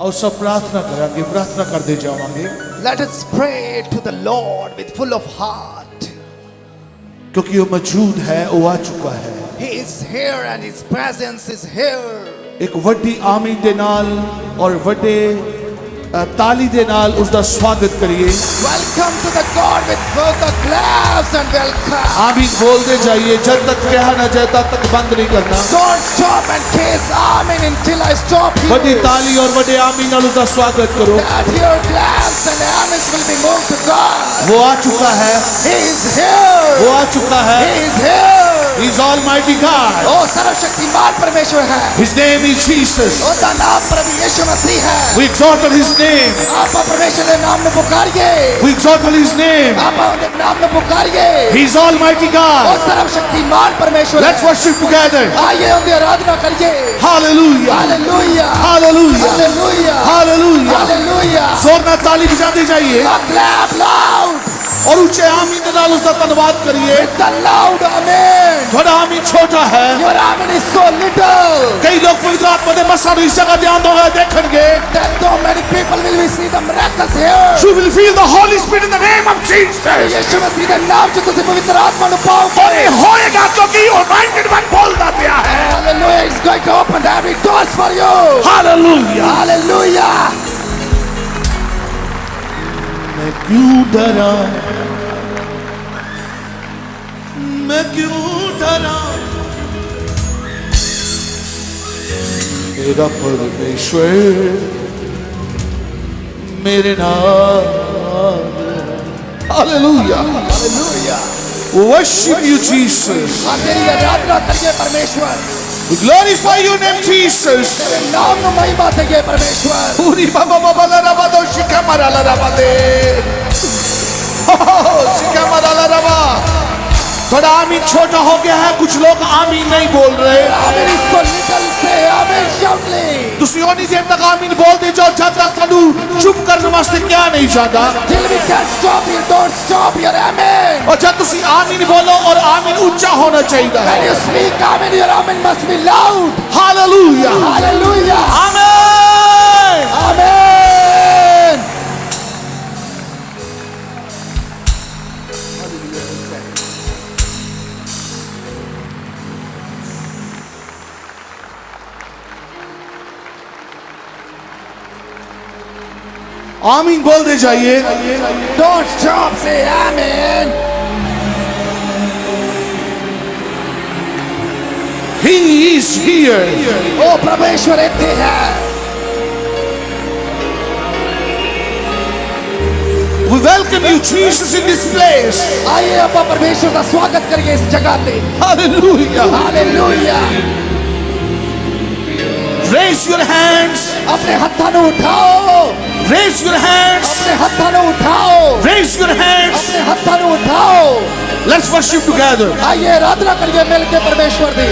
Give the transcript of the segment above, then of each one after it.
और सब प्रार्थना करेंगे, प्रार्थना करते जावांगे। Let us pray to the Lord with full of heart. क्योंकि वो मौजूद है, वो आ चुका है। He is here and His presence is here. एक वड्डी आमीन दे नाल और वड्डे ताली दे नाल उसका स्वागत करिए। Welcome to the God with both the claps and welcome. आमीन बोलते जाइए, जब तक कहा ना जाए तब तक बंद नहीं करना। Don't stop and kiss Amen until I stop you. वड्डी ताली और वड्डे आमीन नाल उसका स्वागत करो। That your claps and amens will be moved to God. वो आ चुका है, He is here. वो आ चुका है। He is here. He is Almighty God. ओ सर्वशक्तिमान परमेश्वर है। His name is Jesus. उसका नाम प्रभु यीशु मसीह है। We exalt His name. आप परमेश्वर के नाम में पुकारिए। We exalt His name. आप उनके नाम में पुकारिए। He is Almighty O God. सर्वशक्तिमान परमेश्वर Let's है। worship together. आइए उनकी आराधना करिए। Hallelujah. Hallelujah Hallelujah. Hallelujah Hallelujah. Hallelujah. जोर ना ताली बजाते जाइए Clap loud. और ऊंचे आमीन के नाल उसका धन्यवाद करिए। With the loud amen. थोड़ा आमीन छोटा है। Your amen is so little कई लोग पवित्र आत्मा दे मसा इस जगह ध्यान दोगे देखेंगे। that so many people will be see the miracles here. You will feel the Holy Spirit in the name of Jesus. यीशु मसीह के नाम से तुझे पवित्र आत्मा नु पाओगे। और ये होएगा क्योंकि Anointed One बोलता पिया है। Hallelujah. It's going to open every doors for you. Hallelujah. Hallelujah. मैं क्यों डरा, मैं क्यों डरा, मेरा परमेश्वर मेरे नाम। Hallelujah. Hallelujah. Worship you, Jesus. आप तेरी आराधना करिए परमेश्वर। We glorify your name, Jesus. तेरे नाम नु महिमा देंगे परमेश्वर। Uri baba baba la raba do shikamara la raba de. शिकामरा ला रबा। थोड़ा आमीन छोटा हो गया है, कुछ लोग आमीन नहीं बोल रहे। Amen is so little. Say amen shoutly. तुसी ओनी देर तक आमीन बोलते जाओ जब तक तू चुप करने वास्ते क्या नहीं चाहता। Till we can stop you, don't stop your amen. और जब तुसी आमीन बोलो और आमीन ऊंचा होना चाहिए। When you speak amen, your amen must be loud. Hallelujah. Hallelujah. Amen. Amen. आमीन बोल दे जाइए। Don't stop, say amen. He is here. ओ परमेश्वर इतने है। We welcome you, Jesus, in this place. आइए आप परमेश्वर का स्वागत करिए इस जगह पे। Hallelujah. Hallelujah. Raise your hands. अपने हाथों को उठाओ। Raise your hands. अपने हाथों को उठाओ। Raise your hands. अपने हाथों को उठाओ। Let's worship together. आइए आराधना करिए मिलके परमेश्वर दी।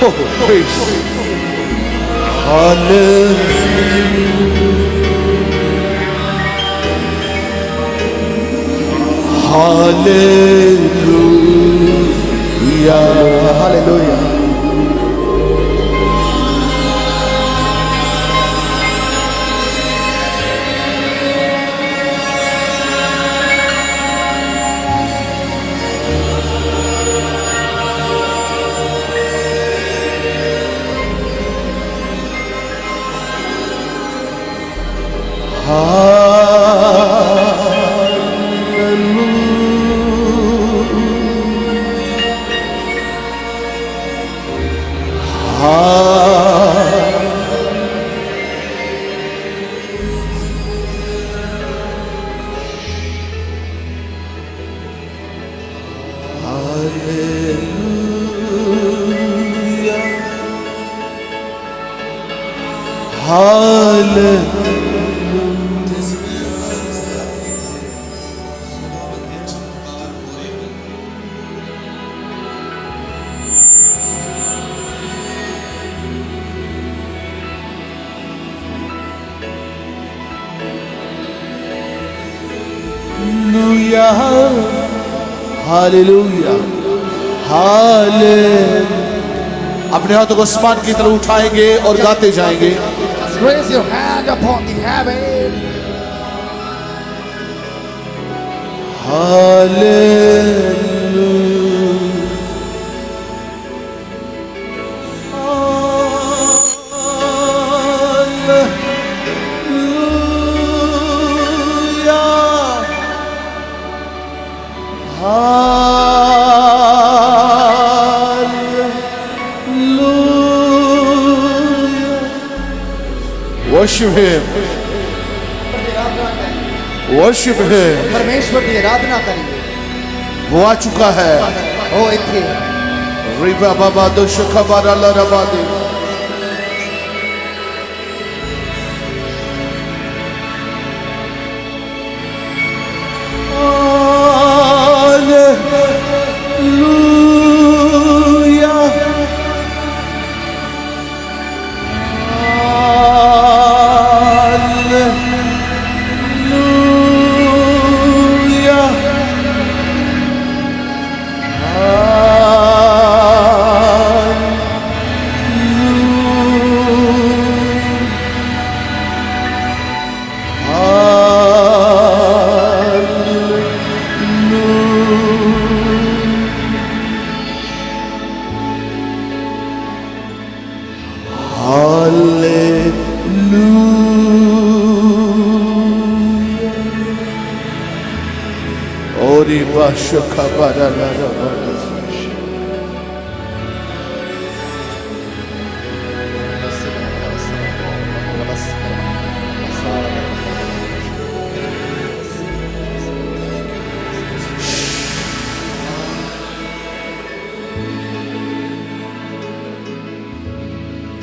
Oh, praise. Hallelujah. Hallelujah. Hallelujah. Hallelujah. Hallelujah. Hallelujah. अपने हाथों को आसमान की तरफ उठाएंगे और गाते जाएंगे। Just raise your hand upon the heaven. Worship Him. Worship Him. परमेश्वर की आराधना करिए। वो आ चुका है। ओ इथे रिबा बाबा दो शखबारा लरबादे।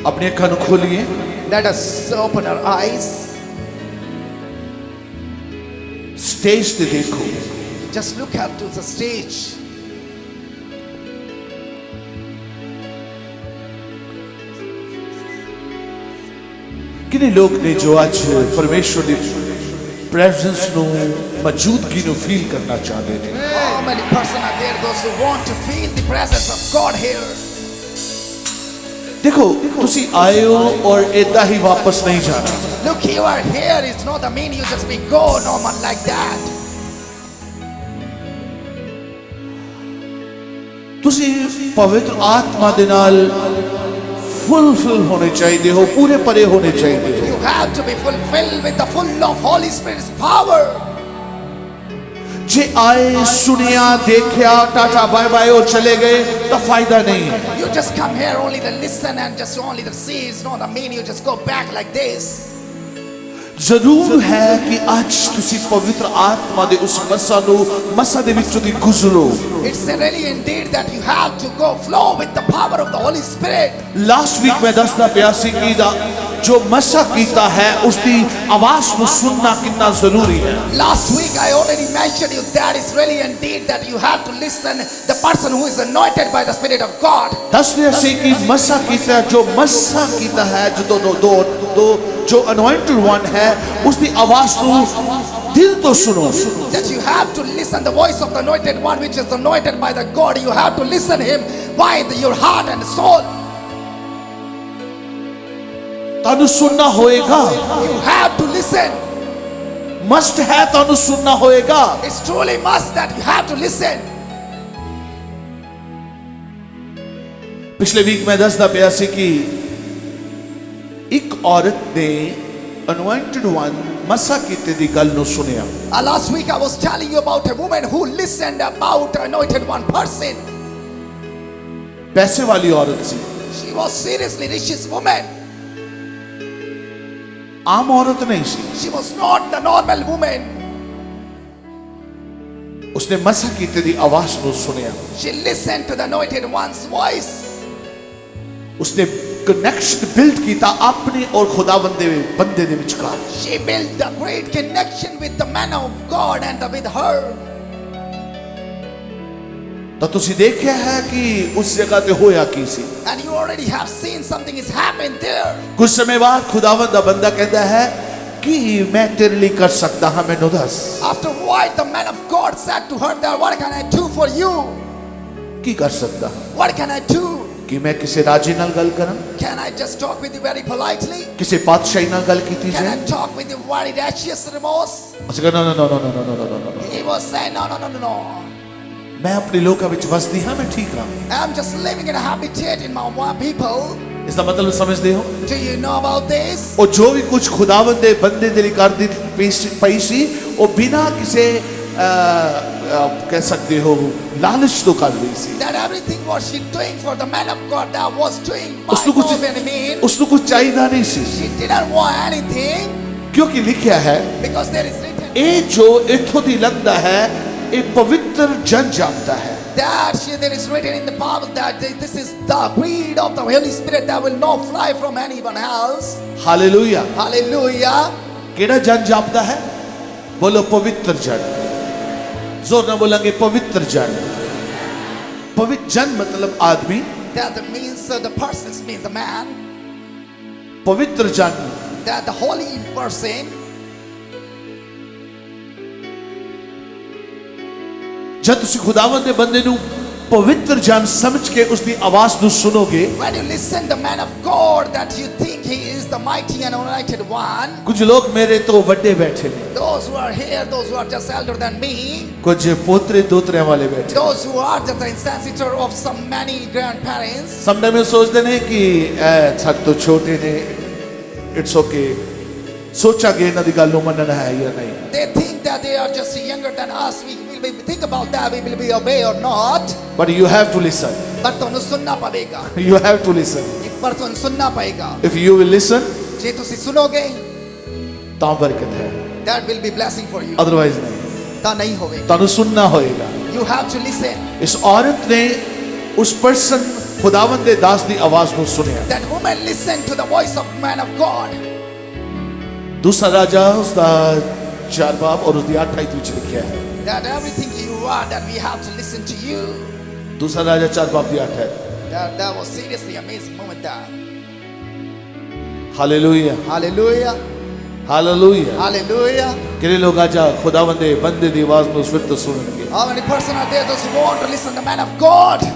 अपने कान खोलिए। Let us open our eyes. Stage पे देखो। Just look up to the stage. किन्हीं लोग ने जो आज परमेश्वर ਦੀ ਪ੍ਰੈਜ਼ੈਂਸ ਨੂੰ ਮੌਜੂਦਗੀ ਨੂੰ ਫੀਲ ਕਰਨਾ ਚਾਹਦੇ ਨੇ। How many persons are there, those who want to feel the presence of God here? देखो ਤੁਸੀਂ ਆਏ ਹੋ ਔਰ ਇਦਾਂ ਹੀ ਵਾਪਸ ਨਹੀਂ ਜਾਣਾ। Look, you are here. It's not the mean you just be go normal like that. ਤੁਸੀਂ ਪਵਿੱਤਰ ਆਤਮਾ ਦੇ ਨਾਲ ਫੁੱਲਫਿਲ ਹੋਣੇ ਚਾਹੀਦੇ ਹੋ, ਪੂਰੇ ਭਰੇ ਹੋਣੇ ਚਾਹੀਦੇ ਹੋ। You have to be fulfilled with the full of Holy Spirit's power. जे आए सुनिया देखा टाटा बाय बाय और चले गए तो फायदा नहीं है। You just come here only to listen and just only to see. It's not the mean you just go back like this. जरूर है कि आज तुसी पवित्र आत्मा दे उस मसा दे विचों दी गुजरो। It's really indeed that you have to go flow with the power of the Holy Spirit. Last week मैं दसदा पिया सी कि जो मसा कीता है उसकी आवाज को सुनना कितना जरूरी है। Last week I already mentioned you that it's really indeed that you have to listen the person who is anointed by the Spirit of God. दस ने से कि मसा कीता जो मसा कीता है जो दो जो anointed one है उसकी आवाज को दिल तो सुनो। That you have to listen the voice of the anointed one which is anointed by the God. You have to listen him by your heart and soul. तानु सुनना होएगा। You have to listen. Must है तानु सुनना होएगा। It's truly must that you have to listen. पिछले week में दसदा पिया सी कि एक औरत ने anointed one मसा कीते दी गल नु सुनिया। Last week I was telling you about a woman who listened about anointed one person. पैसे वाली औरत सी। She was seriously richest woman. आम औरत नहीं सी। She was not the normal woman. उसने मसा कीते दी आवाज नु सुनिया। She listened to the anointed one's voice. उसने कनेक्शन बिल्ड कीता अपने और खुदावंद दे बंदे दे विचकार। She built a great connection with the man of God and with her. तो तुसी देखिया है कि उस जगह ते होया की सी। And you already have seen something is happened there. कुछ समय बाद खुदावंद दा बंदा कहता है कि मैं तेरे लिए कर सकता हां मैनू दस। After what the man of God said to her that what can I do for you? की कर सकता? What can I do? ਕਿ ਮੈਂ ਕਿਸੇ ਰਾਜੇ ਨਾਲ ਗੱਲ ਕਰਾਂ, Can I just talk with you very politely? ਕਿਸੇ ਪਾਤਸ਼ਾਹੀ ਨਾਲ ਗੱਲ ਕੀਤੀ Can I ਜਾਏ? talk with you very righteous remorse? ਅਸੀਂ ਕਹਿੰਦੇ no no no no no no no no no He was saying, no, no, no, no, no. ਮੈਂ ਆਪਣੇ ਲੋਕਾਂ ਵਿੱਚ ਵਸਦੀ ਹਾਂ, ਮੈਂ ਠੀਕ ਹਾਂ। I'm just living in a habitat in my one people. ਇਸ ਦਾ ਮਤਲਬ ਸਮਝਦੇ ਹੋ? Do you know about this? ਉਹ ਜੋ ਵੀ ਕੁਝ ਖੁਦਾਵੰਦ ਦੇ ਬੰਦੇ ਦੇ ਲਈ ਕਰਦੀ ਪਈ ਸੀ, ਉਹ ਬਿਨਾਂ ਕਿਸੇ ਕਹਿ ਸਕਦੇ ਹੋ ਲਾਲਚ ਤੋਂ ਕਰ ਰਹੀ ਸੀ। That everything what she doing for the man of God, that was doing by ਉਸਨੂੰ no ਕੁਝ means. ਉਸਨੂੰ ਕੁਝ ਚਾਹੀਦਾ ਨਹੀਂ ਸੀ, She didn't want anything ਕਿਉਂਕਿ ਲਿਖਿਆ ਹੈ because there is written ਇਹ ਜੋ ਇੱਥੋਂ ਦੀ ਲੰਘਦਾ ਹੈ ਇਹ ਪਵਿੱਤਰ ਜਨ ਜਾਪਦਾ ਹੈ। that there is written in the Bible that this is the breed of the Holy Spirit that will not fly from anyone else. Hallelujah. Hallelujah. ਕਿਹੜਾ ਜਨ ਜਾਪਦਾ ਹੈ? ਬੋਲੋ ਪਵਿੱਤਰ ਜਨ। ਜ਼ੋਰ ਨਾਲ ਬੋਲਾਂਗੇ ਪਵਿੱਤਰ ਜਨ। ਪਵਿੱਤਰ ਜਨ ਮਤਲਬ ਆਦਮੀ, That means the person means the man. ਪਵਿੱਤਰ ਜਨ That the holy person. ਜਦ ਤੁਸੀਂ ਖੁਦਾਵੰਦ ਦੇ ਬੰਦੇ ਨੂੰ ਪਵਿੱਤਰ ਜਨ ਸਮਝ ਕੇ ਉਸ ਦੀ ਆਵਾਜ਼ ਨੂੰ ਸੁਣੋਗੇ, When you listen the man of God that you think he is the mighty and anointed one. ਕੁਝ ਲੋਕ ਮੇਰੇ ਤੋਂ ਵੱਡੇ ਬੈਠੇ ਨੇ, Those who are here, those who are just elder than me. ਕੁਝ ਪੋਤਰੇ ਦੋਤਰਿਆਂ ਵਾਲੇ ਬੈਠੇ। Those who are just the insensitive of some many grandparents. Sometime ਸੋਚਦੇ ਨੇ ਕਿ ਇਹ ਸਾਡੇ ਤੋਂ ਛੋਟੇ ਨੇ, ਇਟਸ ਓਕੇ, ਸੋਚਾਂਗੇ ਇਹਨਾਂ ਦੀ ਗੱਲ ਨੂੰ ਮੰਨਣਾ ਹੈ ਜਾਂ ਨਹੀਂ। They think that they are just younger than us. We will think about that. We will be obey or not. But you have to listen. But ਤੁਹਾਨੂੰ ਸੁਣਨਾ ਪਵੇਗਾ। You have to listen. ਪਰ ਤੁਹਾਨੂੰ ਸੁਣਨਾ ਪਏਗਾ। If you will listen, ਜੇ ਤੁਸੀਂ ਸੁਣੋਗੇ, ਤਾਂ ਬਰਕਤ ਹੈ, that will be blessing for you. Otherwise ਨਹੀਂ। ਤਾਂ ਨਹੀਂ ਹੋਵੇਗਾ। ਤੁਹਾਨੂੰ ਸੁਣਨਾ ਹੋਏਗਾ। You have to listen. ਇਸ ਔਰਤ ਨੇ ਉਸ ਪਰਸਨ ਖੁਦਾਵੰਦ ਦੇ ਦਾਸ ਦੀ ਆਵਾਜ਼ ਨੂੰ ਸੁਣਿਆ। That woman listened to the voice of man of God. ਦੂਸਰਾ ਰਾਜਾ ਉਸਦਾ 4 ਬਾਬ ਔਰ ਉਸਦੀ 8 ਆਇਤ ਵਿੱਚ ਲਿਖਿਆ ਹੈ। That everything you are, that we have to listen to you. ਦੂਸਰਾ ਰਾਜਾ 4 ਬਾਬ ਦੀ 8 ਹੈ। That was seriously amazing moment there. Hallelujah, Hallelujah. Hallelujah. Hallelujah. ਕਿਹੜੇ ਲੋਕ ਅੱਜ ਖੁਦਾਵੰਦ ਦੇ ਬੰਦੇ ਦੀ ਆਵਾਜ਼ ਨੂੰ ਫਿਰ ਤੋਂ ਸੁਣਨਗੇ? How many person are there those who want to listen to the man of God?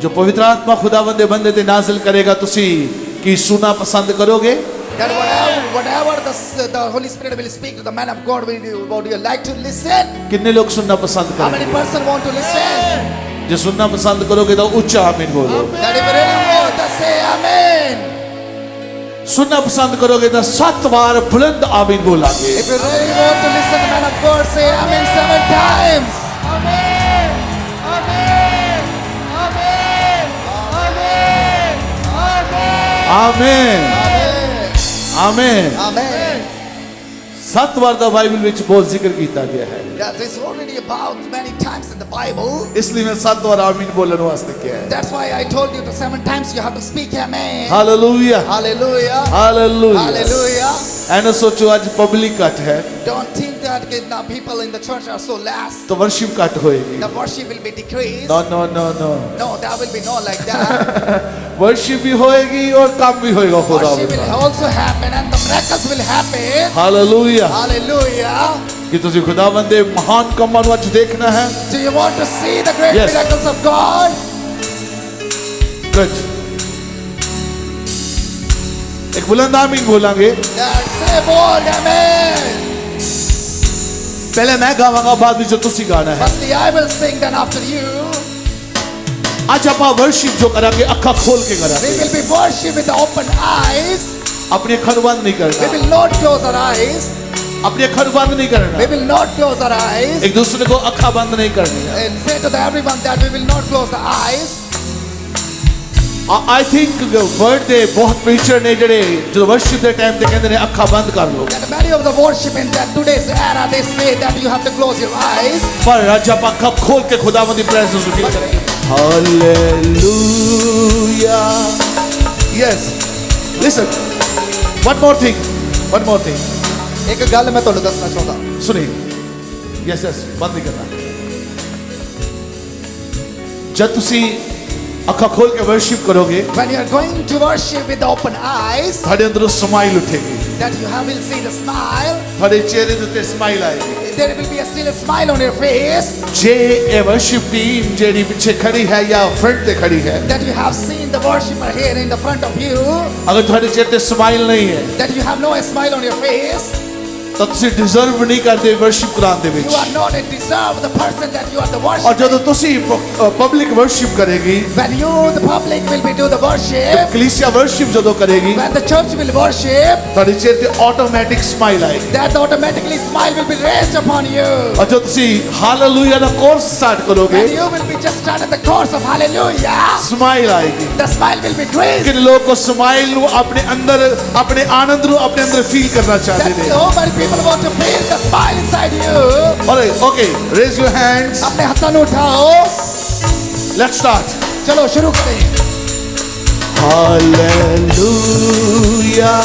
ਜੋ ਪਵਿੱਤਰ ਆਤਮਾ ਖੁਦਾਵੰਦ ਦੇ ਬੰਦੇ ਤੇ ਨਾਜ਼ਿਲ ਕਰੇਗਾ, ਤੁਸੀਂ ਕੀ ਸੁਣਨਾ ਪਸੰਦ ਕਰੋਗੇ? That whatever the Holy Spirit will speak to the man of God, would you like to listen? ਕਿੰਨੇ ਲੋਕ ਸੁਣਨਾ ਪਸੰਦ How many ਕਰਨਗੇ? person want to listen? ਜੇ ਸੁਣਨਾ ਪਸੰਦ ਕਰੋਗੇ ਤਾਂ ਉੱਚਾ ਆਮੀਨ ਬੋਲੋ। That if you really want to say amen. ਸੁਣਨਾ ਪਸੰਦ ਕਰੋਗੇ ਤਾਂ 7 ਵਾਰ ਬੁਲੰਦ ਆਮੀਨ ਬੋਲਾਂਗੇ। If you really want to listen to the man of God, say amen 7 times. Amen. Amen. Amen. Amen. Amen. ਆਮੀਨ, ਆਮੀਨ। Amen. 7 ਵਾਰ ਦਾ ਬਾਈਬਲ ਵਿੱਚ ਬਹੁਤ ਜ਼ਿਕਰ ਕੀਤਾ ਗਿਆ ਹੈ, Yeah, this is already about many times in the Bible. ਇਸ ਲਈ ਮੈਂ 7 ਵਾਰ ਆਮੀਨ ਬੋਲਣ ਵਾਸਤੇ ਕਿਹਾ ਹੈ। That's why I told you to 7 times you have to speak amen. Hallelujah, Hallelujah. Hallelujah. Hallelujah. ਐ ਨਾ ਸੋਚੋ ਅੱਜ ਪਬਲਿਕ ਘੱਟ ਹੈ Don't think that the people in the church are so less. ਤਾਂ ਵਰਸ਼ਿਪ ਘੱਟ ਹੋਏਗੀ। The worship will be decreased. No no no no, No, that will be not like that. Worship ਵੀ ਹੋਏਗੀ ਔਰ ਕੰਮ ਵੀ ਹੋਏਗਾ Worship ਖੁਦਾਵੰਦ will the. also happen and the miracles will happen. Hallelujah. Hallelujah. ਕਿ ਤੁਸੀਂ ਖੁਦਾਵੰਦ ਦੇ ਮਹਾਨ ਕੰਮਾਂ ਨੂੰ ਅੱਜ ਦੇਖਣਾ ਹੈ। Do you want to see the great Yes. miracles of God? Good, एक बुलंद आमीन बोलेंगे। Then say bold amen. पहले मैं गावांगा, बाद में जो तुसी गाना है। Firstly I will sing, then after you. आज आप वर्शिप जो करांगे अखा खोल के We करांगे, will be worship with the open eyes. अपनी अखर बंद नहीं We करना, will not close our eyes. अपनी अखर बंद नहीं करना, We will not close our eyes. एक दूसरे को अखा बंद नहीं करनी। And say to everyone that we will not close the eyes. I think word दे बहुत प्रीचर ने जड़े जो वर्शिप दे टाइम ते कहंदे ने अखा बंद कर लो, That many of the worship in that today's era they say that you have to close your eyes. पर आज आप अखा खोल के खुदावंद दी प्रेजेंस को फील करेंगे। Hallelujah. Yes, listen, one more thing. एक गल मैं ਤੁਹਾਨੂੰ ਦੱਸਣਾ ਚਾਹੁੰਦਾ। सुनिए, यस यस, बंद नहीं करना। जब तुसी ਅੱਖਾਂ ਖੋਲ ਕੇ ਵਰਸ਼ਿਪ ਕਰੋਗੇ When you are going to worship with open eyes, ਤੁਹਾਡੇ ਅੰਦਰੋਂ smile ਉੱਠੇਗੀ that you will see the smile. ਤੁਹਾਡੇ ਚਿਹਰੇ ਦੇ ਉੱਤੇ ਸਮਾਈਲ ਆਏਗੀ There will be still a smile on your face. ਜੇ ਇਹ ਵਰਸ਼ਿਪ ਟੀਮ ਜਿਹੜੀ ਪਿੱਛੇ ਖੜੀ ਹੈ ਜਾਂ ਫਰੰਟ ਤੇ ਖੜੀ ਹੈ That you have seen the worshipper here in the front of you. ਅਗਰ ਤੁਹਾਡੇ ਚਿਹਰੇ ਤੇ ਸਮਾਈਲ ਨਹੀਂ ਹੈ That you have no smile on your face. ਤਾਂ ਤੁਸੀਂ ਡਿਜ਼ਰਵ ਨਹੀਂ ਕਰਦੇ ਵਰਸ਼ਿਪ ਕਰਾਉਣ ਦੇ ਵਿੱਚ You are not a deserve the person that you are the ਔਰ worshiper. ਜਦੋਂ ਤੁਸੀਂ ਪਬਲਿਕ ਵਰਸ਼ਿਪ ਕਰੇਗੀ When you, the public, will be do the worship. ਕਲੀਸਿਆ ਵਰਸ਼ਿਪ ਜਦੋਂ ਕਰੇਗੀ When the church will worship, ਤੁਹਾਡੇ ਚਿਹਰੇ ਤੇ ਆਟੋਮੈਟਿਕ ਸਮਾਈਲ ਆਏਗੀ that automatically smile will be raised upon you. ਔਰ ਜਦੋਂ ਤੁਸੀਂ ਹਾਲੇਲੂਇਆ ਦਾ ਕੋਰਸ ਸਟਾਰਟ ਕਰੋਗੇ When you will be just started the course of hallelujah, smile ਆਏਗੀ the smile will be great. ਕਿ ਲੋਕ ਉਹ ਸਮਾਈਲ ਨੂੰ ਆਪਣੇ ਅੰਦਰ ਆਪਣੇ ਆਨੰਦ ਨੂੰ ਆਪਣੇ ਅੰਦਰ ਫੀਲ ਕਰਨਾ ਚਾਹਤੇ That ਨੇ so many people want to feel the smile inside you. Alright, okay, raise your hands. अपने हाथों को उठाओ. Let's start. चलो शुरू करें. Hallelujah.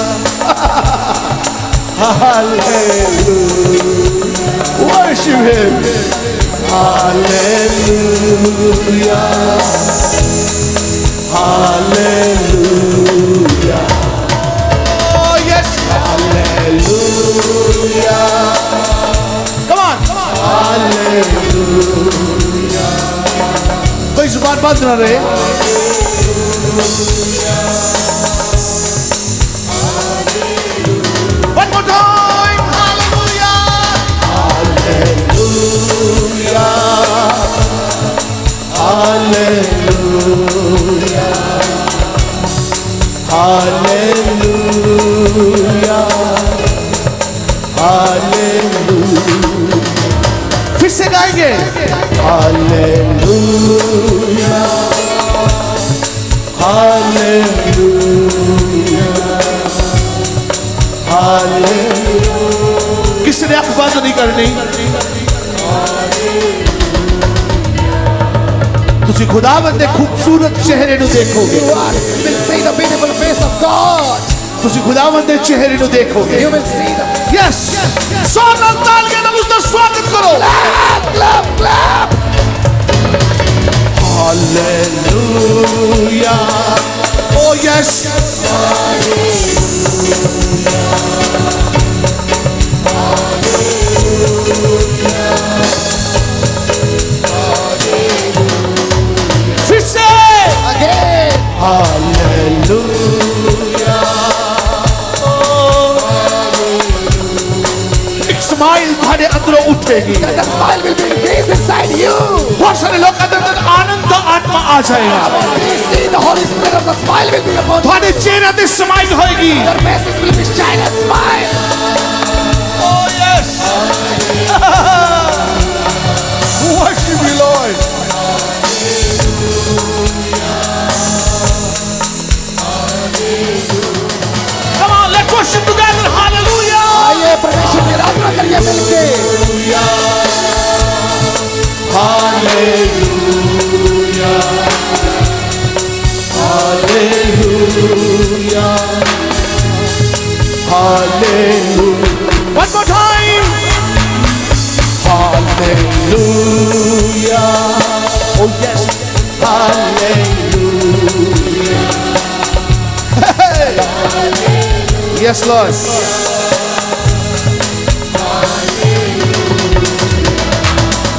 Hallelujah. Worship Him. Hallelujah. Hallelujah. Oh yes. Hallelujah. Come on. Hallelujah. कोई जुबान बंद ना रहे. One more time. Hallelujah. Hallelujah. Hallelujah. Hallelujah. Hallelujah. फिर से गाएंगे. Hallelujah. Hallelujah. Hallelujah. किसी ने आंख बंद नहीं करनी. ਤੁਸੀਂ ਖੁਦਾਵੰਦ ਦੇ ਖੂਬਸੂਰਤ ਚਿਹਰੇ ਨੂੰ ਦੇਖੋਗੇ. You will see the beautiful face of God. ਤੁਸੀਂ ਖੁਦਾਵੰਦ ਦੇ ਚਿਹਰੇ ਨੂੰ ਦੇਖੋਗੇ. You will see the ਯੈਸ ਸੋਨ ਨਾਲ ਤਾਲੀਆਂ ਨਾਲ ਉਸ ਦਾ ਸਵਾਗਤ ਕਰੋ. clap, clap. Hallelujah. Oh yes. फिर से Again. हालेलुया. एक स्माइल तुम्हारे अंदरों उठेगी. That the smile will be increased inside you. बहुत सारे लोग कहते हैं आनंद का आत्मा आ जाएगा. When you see the Holy Spirit of the smile will be upon you. तुम्हारे चेहरे पे स्माइल होएगी. Your faces will be shine and smile. Oh yes. Worship you, Lord. Come on, let's worship together. Hallelujah. आइए परमेश्वर की आराधना करिए मिलके. Hallelujah. Hallelujah. Hallelujah. One more time. Hallelujah. Oh yes. Hallelujah. Hey. Yes, Lord.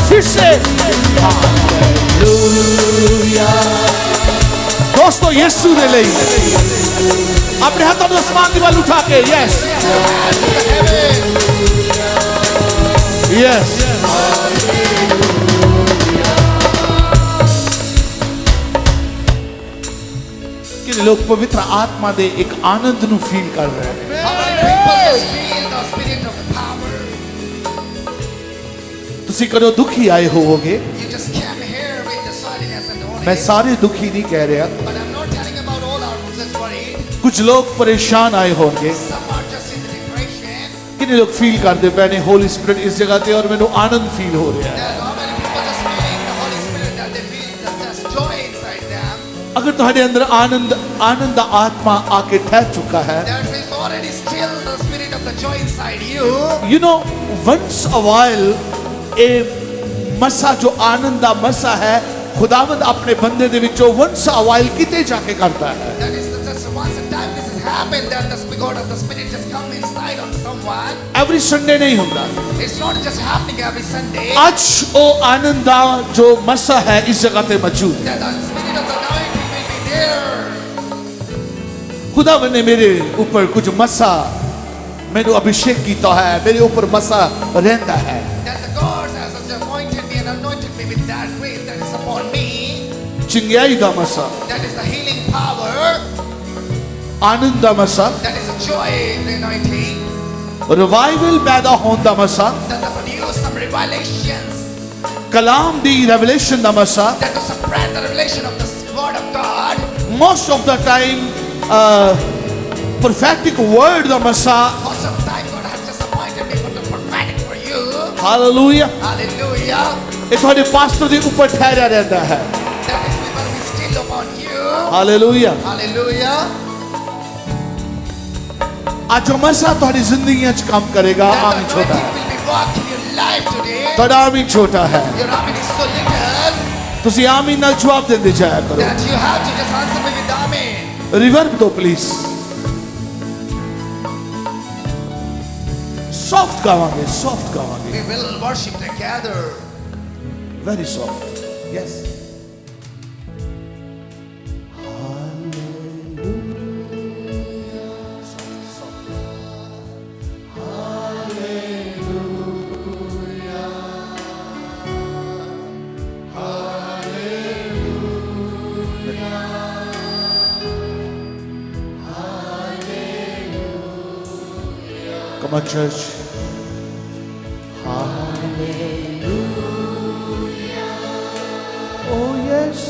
फिर से hallelujah. दोस्तों यीशु ने ली अपने हाथों में आसमान की बाल उठा के यस यस. कि लोग पवित्र आत्मा दे एक आनंद नु फील कर रहे हैं. How many people just feel the spirit of the power? ਤੁਸੀਂ ਕਦੋਂ ਦੁਖੀ ਆਏ ਹੋਵੋਗੇ. You just came here with the silence and the मैं only. सारे दुखी नहीं कह रहा. But I'm not telling about all our just worried. कुछ लोग परेशान आए होंगे. Some are just in the depression. कितने लोग फील करते पए ने होली स्पिरिट इस जगह ते और मैंने आनंद फील हो रहा है. There are how many people just feeling the Holy Spirit that they feel that there's joy inside them. अगर तुम्हारे अंदर आनंद दा आत्मा आके ठहर चुका है. There is already still the spirit of the joy inside you. You know, once a while a मसा जो आनंद दा मसा है ਖੁਦਾਵੰਦ ਆਪਣੇ ਬੰਦੇ ਦੇ ਵਿੱਚੋਂ ਵੰਸਾਵਾਇਲ ਕਿਤੇ ਜਾ ਕੇ ਕਰਦਾ ਹੈ। That is just once a time this has happened that the God of the Spirit just come inside on someone. Every Sunday ਨਹੀਂ ਹੁੰਦਾ। It's not just happening every Sunday. ਅੱਜ ਉਹ ਆਨੰਦ ਦਾ ਜੋ ਮਸਾ ਹੈ ਇਸ ਜਗ੍ਹਾ ਤੇ ਮੌਜੂਦ ਹੈ। That the Spirit of the anointing will be there. ਖੁਦਾਵੰਦ ਨੇ ਮੇਰੇ ਉੱਪਰ ਕੁਝ ਮਸਾ ਮੈਨੂੰ ਅਭਿਸ਼ੇਕ ਕੀਤਾ ਹੈ, ਮੇਰੇ ਉੱਪਰ ਮਸਾ ਰਹਿੰਦਾ ਹੈ। That the God has appointed me and anointed me with that grace that is upon me. ਚੰਗਿਆਈ ਦਾ ਮਸਾ, That is the healing power. ਆਨੰਦ ਦਾ ਮਸਾ, That is the joy in the anointing. Revival ਪੈਦਾ ਹੋਣ ਦਾ ਮਸਾ, That to produce some revelations. Kalam the revolution ਦਾ ਮਸਾ। That to spread the revelation of the word of God. Most of the time prophetic word ਦਾ ਮਸਾ। Most of the time God has just appointed me for the prophetic for you. Hallelujah. Hallelujah. ਇਹ ਤੁਹਾਡੇ pastor ਦੇ ਉੱਪਰ ਠਹਿਰਿਆ ਰਹਿੰਦਾ ਹੈ। That is will be still upon you. Hallelujah. Hallelujah. ਅੱਜ ਉਹ ਮਸਾ ਤੁਹਾਡੀ ਜ਼ਿੰਦਗੀਆਂ 'ਚ ਕੰਮ ਕਰੇਗਾ। That ਆਮੀਨ। the ਛੋਟਾ anointing will be working in your life today. ਤੁਹਾਡਾ ਆਮੀਨ ਛੋਟਾ ਹੈ। Your amen is so little ਤੁਸੀਂ ਆਮੀਨ ਨਾਲ ਜਵਾਬ ਦਿੰਦੇ ਜਾਇਆ ਕਰੋ। that you have to just answer me with amen. Reverb ਦੋ ਪਲੀਜ਼। ਸੌਫਟ ਗਾਵਾਂਗੇ, ਸੌਫਟ ਗਾਵਾਂਗੇ। We will worship together. Very soft. Yes. Come on, church. Oh yes.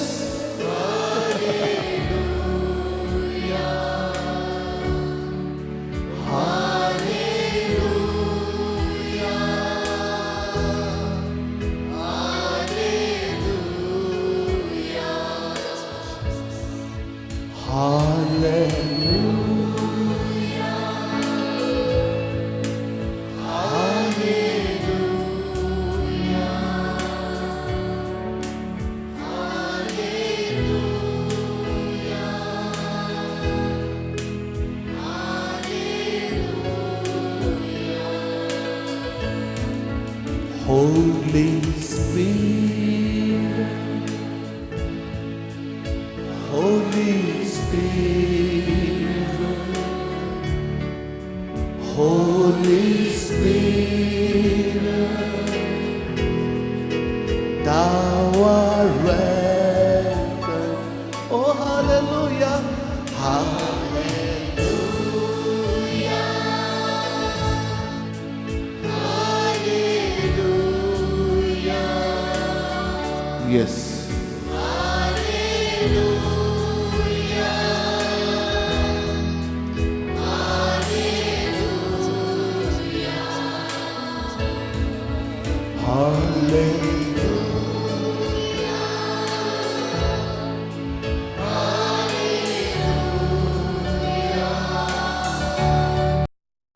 Holy Spirit, Holy Spirit, Holy Spirit, Thou art welcome. Oh, hallelujah, yes.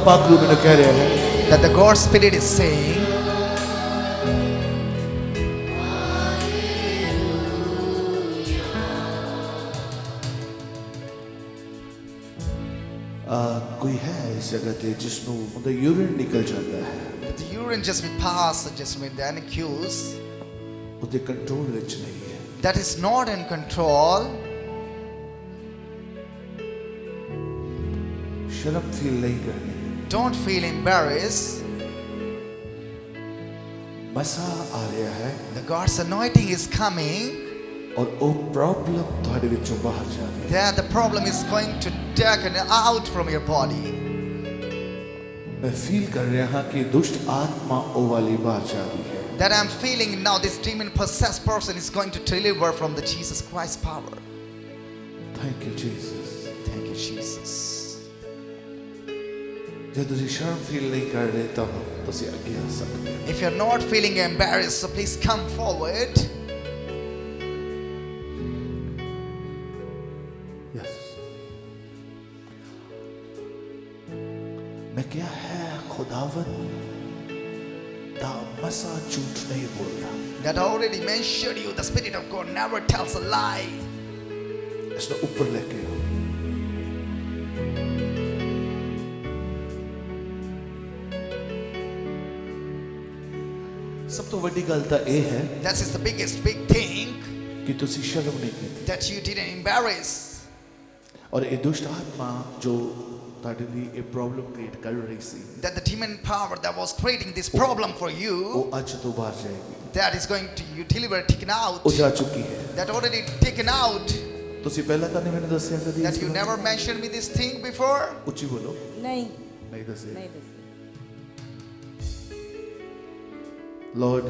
पाक रूप में कह रहे हैं That the God Spirit is saying कोई है इस जगह ते जिसनों उनका यूरिन निकल जाता है that the urine just be passed just with the accuse उसे कंट्रोल विच नहीं है that is not in control. शर्म फील नहीं करनी Don't feel embarrassed. मसा आ रहा है The God's anointing is coming. और वो प्रॉब्लम तुम्हारे विचों बाहर जा रही है There the problem is going to taken out from your body. मैं फील कर रहा हूं कि दुष्ट आत्मा ओ वाली बाहर जा रही है That I'm feeling now this demon possessed person is going to deliver from the Jesus Christ power. Thank you Jesus Thank you, Jesus. जे तुसी शर्म फील नहीं कर रहे तो तुसी आगे आ सकते हो If you're not feeling embarrassed, so please come forward. Yes मैं क्या है खुदावन ਦਾ ਮਸਾ ਝੂਠ ਨਹੀਂ ਬੋਲਦਾ। That already mentioned you, the Spirit of God never tells a lie. ਇਸ ਨੂੰ ਉੱਪਰ ਲੈ ਕੇ ਆਓ। ਸਭ ਤੋਂ ਵੱਡੀ ਗੱਲ ਤਾਂ ਇਹ ਹੈ That is the biggest big thing, ਕਿ ਤੁਸੀਂ ਸ਼ਰਮ ਨਹੀਂ ਕੀਤੀ that you didn't embarrass. ਔਰ ਇਹ ਦੁਸ਼ਟ ਆਤਮਾ ਜੋ ਤੁਹਾਡੇ ਲਈ ਇਹ ਪ੍ਰੋਬਲਮ ਕ੍ਰੀਏਟ ਕਰ ਰਹੀ ਸੀ That the demon power that was creating this problem for you, ਉਹ ਅੱਜ ਤੋਂ ਬਾਹਰ ਜਾਏਗੀ। that is going to you deliver taken out. ਉਹ ਜਾ ਚੁੱਕੀ ਹੈ। That already taken out. ਤੁਸੀਂ ਪਹਿਲਾਂ ਤਾਂ ਨਹੀਂ ਮੈਨੂੰ ਦੱਸਿਆ ਕਦੀ That you never mentioned me this thing before. ਉੱਚੀ ਬੋਲੋ। ਨਹੀਂ ਨਹੀਂ ਦੱਸਿਆ। ਨਹੀਂ ਦੱਸਿਆ Lord,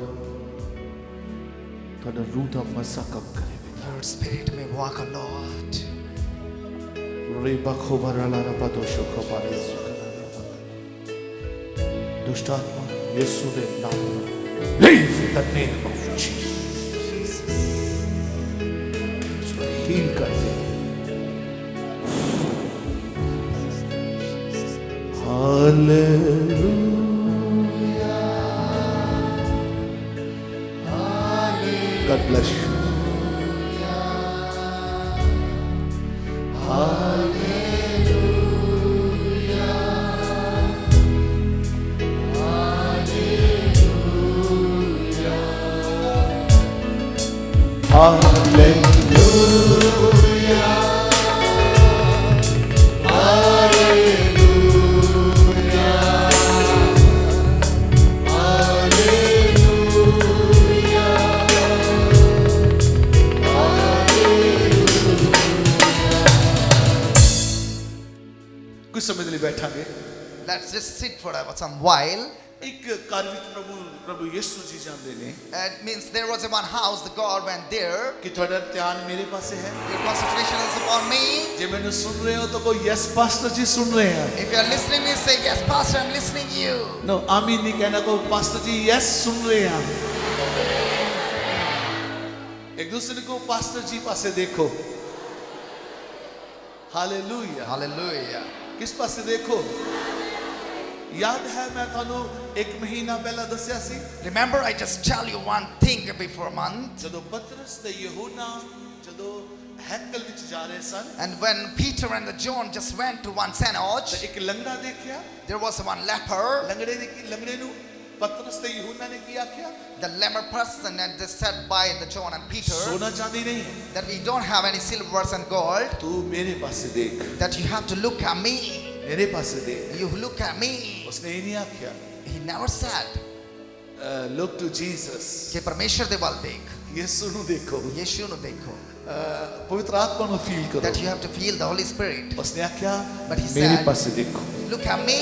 ਤੁਹਾਡਾ ਰੂਹ ਦਾ ਮਸਾ ਕੰਮ ਕਰੇ। Your spirit may walk a lot. ਰੇਬਾ ਖੋਬਰਾਲਾ ਰਪਾ ਦੋਸ਼ੋ ਖੋਬਾਰੇ ਯਿਸੂ ਕਰਾ। ਦੁਸ਼ਟ ਆਤਮਾ ਯਿਸੂ ਦੇ ਨਾਮ ਨਾਲ leave in the name of Jesus। ਉਸਨੂੰ heal ਕਰ ਦੇ। Hallelujah. God bless you. कुछ समय के लिए बैठांगे। Let's just sit for some while. एक घर विच प्रभु यीशु जी जांदे ने It means there was one house, the God went there. कि ਤੁਹਾਡਾ ਧਿਆਨ ਮੇਰੇ ਪਾਸੇ ਹੈ। Your concentration is upon me. जे मैंने सुन रहे हो तो कोई यस पास्टर जी सुन रहे हैं। If you are listening to me, say yes, Pastor, I'm listening to you. No आमीन नहीं कहना को पास्टर जी यस सुन रहे हैं। एक दूसरे को पास्टर जी पासे देखो। हालेलुया। Hallelujah. किस पासे देखो? याद है मैं थानू एक महीना पहला दस्या सी Remember, I just tell you one thing before a month. ਜਦੋਂ ਪਤਰਸ ਤੇ ਯਹੂਨਾ ਜਦੋਂ ਹੈਕਲ ਵਿੱਚ ਜਾ ਰਹੇ ਸਨ And when Peter and John just went to one synagogue, ਤੇ ਇੱਕ ਲੰਗੜਾ ਦੇਖਿਆ। there was one leper. ਲੰਗੜੇ ਨੂੰ ਪਤਰਸ ਤੇ ਯਹੂਨਾ ਨੇ ਕੀ ਆਖਿਆ? The leper person, and they said by the John and Peter ਸੋਨਾ ਚਾਂਦੀ ਨਹੀਂ ਹੈ, that we don't have any silvers and gold, ਤੂੰ ਮੇਰੇ ਪਾਸੇ ਦੇਖ, that you have to look at me. ਮੇਰੇ ਪਾਸੇ ਦੇਖ। You look at me. ਉਸਨੇ ਇਹ ਨਹੀਂ ਆਖਿਆ He never said look to Jesus, कि परमेश्वर दे वल देख, ਯਿਸੂ ਨੂੰ ਦੇਖੋ, यीशु नु देखो, ਪਵਿੱਤਰ ਆਤਮਾ ਨੂੰ ਫੀਲ ਕਰੋ। that you have to feel the Holy Spirit. ਉਸਨੇ ਆਖਿਆ But he ਮੇਰੇ said- ਪਾਸੇ ਦੇਖੋ। Look at me.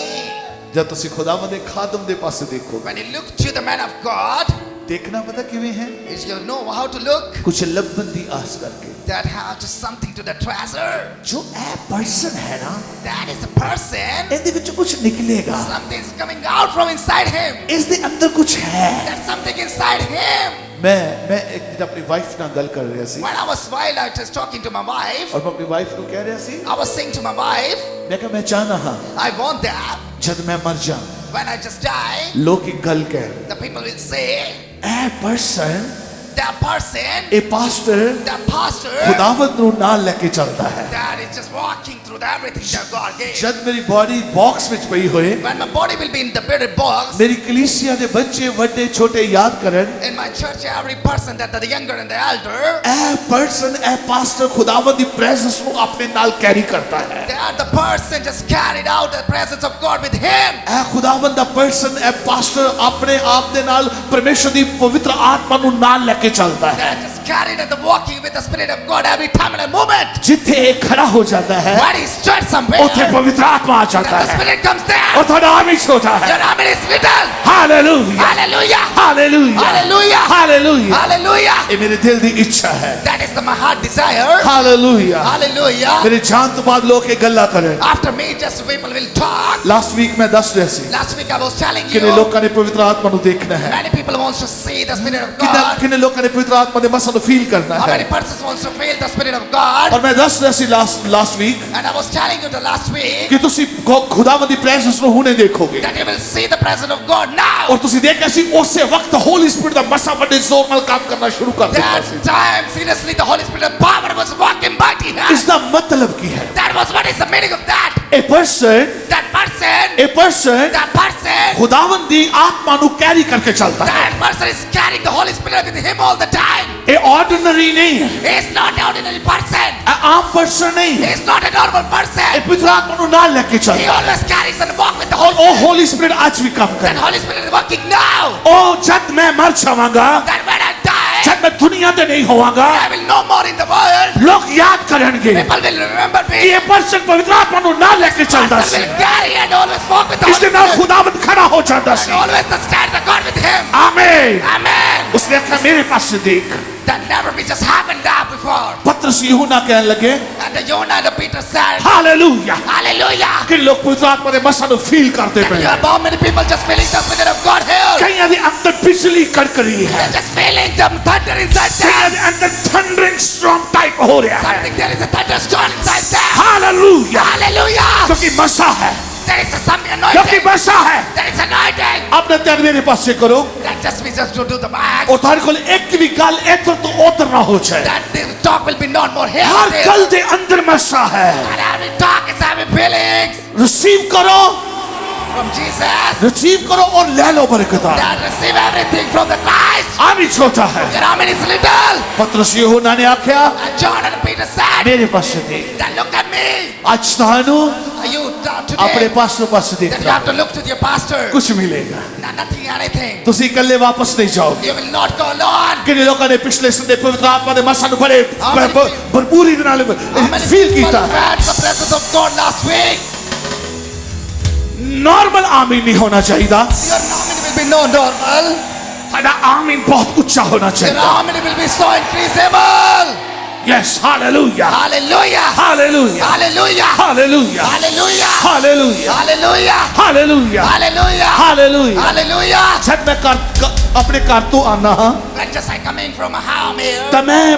ਜਦ ਤੁਸੀਂ ਖੁਦਾਵੰਦ ਦੇ ਖਾਦਮ ਦੇ ਪਾਸੇ ਦੇਖੋ, When you look to the man of God, ਦੇਖਣਾ ਪਤਾ ਕਿਵੇਂ ਹੈ? is you know how to look, ਕੁਝ ਲੱਭਣ ਦੀ ਆਸ ਕਰਕੇ। that have to something to the treasure. ਜੋ ਇਹ ਪਰਸਨ ਹੈ ਨਾ, That is a person. ਇਹਦੇ ਵਿੱਚ ਕੁਝ ਨਿਕਲੇਗਾ। Something's coming out from inside him. ਇਸ ਦੇ ਅੰਦਰ ਕੁਝ ਹੈ। There's something inside him. मैं एक दिन अपनी वाइफ ਨਾਲ ਗੱਲ ਕਰ ਰਿਹਾ ਸੀ When I was while I was talking to my wife, और मैं अपनी वाइफ ਨੂੰ ਕਹਿ ਰਿਹਾ ਸੀ, I was saying to my wife, मैं कहा मैं चाहना हाँ I want that जब मैं मर जा when I just die, लोग एक गल कह the people will say, a person that person, A pastor that pastor, खुदावंद ਨੂੰ ਨਾਲ ਲੈ ਕੇ ਚੱਲਦਾ ਹੈ। that is just walking through the everything that God gave. जब मेरी बॉडी बॉक्स ਵਿੱਚ ਪਈ होए, When my body will be in the buried box, मेरी कलीसिया ਦੇ ਬੱਚੇ ਵੱਡੇ ਛੋਟੇ ਯਾਦ ਕਰਨ, in my church, every person, that the younger and the elder, a person A pastor खुदावंद ਦੀ ਪ੍ਰੈਜ਼ੈਂਸ ਨੂੰ ਆਪਣੇ ਨਾਲ ਕੈਰੀ ਕਰਦਾ ਹੈ। that the person just carried out the presence of God with him. ए खुदावंद ਦਾ पर्सन ए पास्टर ਆਪਣੇ ਆਪ ਦੇ ਨਾਲ ਪਰਮੇਸ਼ਰ ਦੀ ਪਵਿੱਤਰ ਆਤਮਾ ਨੂੰ ਨਾਲ ਲੈ ਕੇ ਚੱਲਦਾ ਹੈ। That just carried and the walking with the Spirit of God every time and a moment. ਜਿੱਥੇ ਇਹ ਖੜਾ ਹੋ ਜਾਂਦਾ ਹੈ, When he stood somewhere, ਉੱਥੇ ਪਵਿੱਤਰ ਆਤਮਾ ਆ ਜਾਂਦਾ that the ਹੈ Spirit comes there. और ਤੁਹਾਡਾ आमी छोटा है। Your arm is little. Hallelujah Hallelujah. Hallelujah Hallelujah. Hallelujah. Hallelujah. ये मेरे दिल की इच्छा है। That is my heart desire. Hallelujah. Hallelujah. मेरे जान तो बाद लोग ये गल्ला करें। After me, just people will talk. Last week मैं दस रहा सी Last week I was telling किन्ने you, लोगों ने पवित्र आत्मा ਨੂੰ देखना है, many people wants to see the Spirit of किन्ने God. किन्ने लोगों लोगों ने पवित्र आत्मा दे मसा नु फील करना How है many persons wants to feel the Spirit of God? और मैं दस रसी last week And I was telling you the last week कि ਤੁਸੀਂ ਖੁਦਾਵੰਦ ਦੀ ਪ੍ਰੈਜ਼ੈਂਸ ਨੂੰ ਹੁਣੇ ਦੇਖੋਗੇ that you will see the presence of God now. ਔਰ ਤੁਸੀਂ ਦੇਖਿਆ ਸੀ ਉਸੇ ਵਕਤ ਹੋਲੀ ਸਪਿਰਿਟ ਦਾ ਮਸਾ ਵੱਡੇ ਜ਼ੋਰ ਨਾਲ ਕੰਮ ਕਰਨਾ ਸ਼ੁਰੂ ਕਰ ਦਿੱਤਾ That C time, seriously, the Holy Spirit of power was walking mighty ਇਸ hand. ਦਾ ਮਤਲਬ ਕੀ ਹੈ That was what is the meaning of that. A person That person, ਖੁਦਾਵੰਦ ਦੀ ਆਤਮਾ ਨੂੰ ਕੈਰੀ ਕਰਕੇ ਚੱਲਦਾ ਹੈ that person is carrying the Holy Spirit with him all the time. ਇਹ ਆਰਡੀਨਰੀ ਨਹੀਂ ਹੈ He is not an ordinary person. ਇਹ ਆਮ ਪਰਸਨ ਨਹੀਂ He ਹੈ is not a normal ਇਹ person. ਪਵਿੱਤਰ ਆਤਮਾ ਨੂੰ ਨਾਲ ਲੈ ਕੇ He ਚੱਲਦਾ ਹੈ always carries and walks with the ਔਰ Holy ਉਹ ਹੋਲੀ ਸਪਿਰਿਟ ਅੱਜ ਵੀ ਕੰਮ That ਕਰਦਾ Holy Spirit is working now. ਉਹ ਜਦ ਮੈਂ ਮਰ ਜਾਵਾਂਗਾ That when I die, ਜਦ ਮੈਂ ਦੁਨੀਆ ਤੇ ਨਹੀਂ ਹੋਵਾਂਗਾ I will no more in the world. ਲੋਕ ਯਾਦ ਕਰਨਗੇ People will remember me. ਕਿ ਇਹ ਪਰਸਨ ਪਵਿੱਤਰ ਆਤਮਾ ਨੂੰ ਨਾਲ ਲੈ ਕੇ ਚੱਲਦਾ Person C will carry and always walk with the ਇਸ Holy ਦੇ ਨਾਲ Spirit. ਖੁਦਾਵੰਦ ਖੜਾ ਹੋ ਜਾਂਦਾ ਸੀ And always the stand the God with him. ਆਮੀਨ Amen. ਉਸਨੇ ਆਖਿਆ ਮੇਰੇ ਪਾਸੇ ਦੇਖ That never be just happened there before. ਪਤਰਸ ਯਹੂਨਾ ਕਹਿਣ ਲੱਗੇ And the Jonah and the Peter said, hallelujah Hallelujah. ਕਿ ਲੋਕ ਪਵਿੱਤਰ ਆਤਮਾ ਦੇ ਮਸਾ ਨੂੰ ਫੀਲ ਕਰਦੇ You ਪਏ have how many people just feeling the Spirit of God here? ਕਈਆਂ ਦੇ ਅੰਦਰ ਬਿਜਲੀ ਕੜਕ ਰਹੀ ਹੈ They're just feeling them thunder inside ਕਈਆਂ them. ਦੇ ਅੰਦਰ ਥੰਡਰਿੰਗ ਸਟ੍ਰੋਮ ਟਾਈਪ ਹੋ ਰਿਹਾ ਹੈ Something there is a thunderstorm inside them. Hallelujah Hallelujah. ਕਿਉਂਕਿ ਮਸਾ ਹੈ There is some ਕਿਉਂਕਿ anointing. ਮਸਾ ਹੈ There is anointing. ਆਪਣੇ ਧਿਆਨ ਮੇਰੇ ਪਾਸੇ ਕਰੋ That just means just to do the max. ਔਰ ਤੁਹਾਡੇ ਕੋਲ ਇੱਕ ਵੀ ਗੱਲ ਇੱਧਰ ਤੋਂ ਉੱਧਰ ਨਾ ਹੋ ਜਾਏ That the talk will be not more here. Har or there. ਗੱਲ ਦੇ ਅੰਦਰ ਮਸਾ ਹੈ And every talk is having feelings receive ਕਰੋ from Jesus. ਰਿਸੀਵ ਕਰੋ ਔਰ ਲੈ ਲਓ ਬਰਕਤਾਂ That receive everything from the Christ. ਆਮੀ ਛੋਟਾ ਹੈ Your arm is little. ਪਤਰਸ ਯਹੂਨਾ ਨੇ ਆਖਿਆ And John and Peter said, ਮੇਰੇ ਪਾਸੇ ਦੇਖ that look at me. ਅੱਜ ਤੁਹਾਨੂੰ Are you down ਆਪਣੇ today? ਪਾਸੋਂ ਪਾਸੇ That you ਦੇਖਣਾ have to look to your pastor. ਕੁਝ ਮਿਲੇਗਾ Nothing, anything. ਤੁਸੀਂ ਇਕੱਲੇ ਵਾਪਸ ਨਹੀਂ ਜਾਓਗੇ You will not go alone. ਕਿੰਨੇ ਲੋਕਾਂ ਨੇ ਪਿਛਲੇ ਸੰਡੇ ਪਵਿੱਤਰ ਆਤਮਾ ਦੇ ਮਸਾਂ ਨੂੰ ਬੜੇ How many ਭਰਪੂਰੀ ਦੇ ਨਾਲ How many ਫੀਲ people ਕੀਤਾ felt the presence of God last week? Normal ਆਮੀਨ ਨਹੀਂ ਹੋਣਾ ਚਾਹੀਦਾ Your harmony will be no normal. ਸਾਡਾ ਆਮੀਨ ਬਹੁਤ ਉੱਚਾ ਹੋਣਾ Your ਚਾਹੀਦਾ harmony will be so increasable. Yes hallelujah Hallelujah. Hallelujah Hallelujah. Hallelujah Hallelujah. Hallelujah Hallelujah. Hallelujah Hallelujah. Hallelujah Hallelujah. ਜਦ ਮੈਂ ਆਪਣੇ ਘਰ ਤੋਂ ਆਨਾ ਹਾਂ When just I coming from a home here, ਤਾਂ ਮੈਂ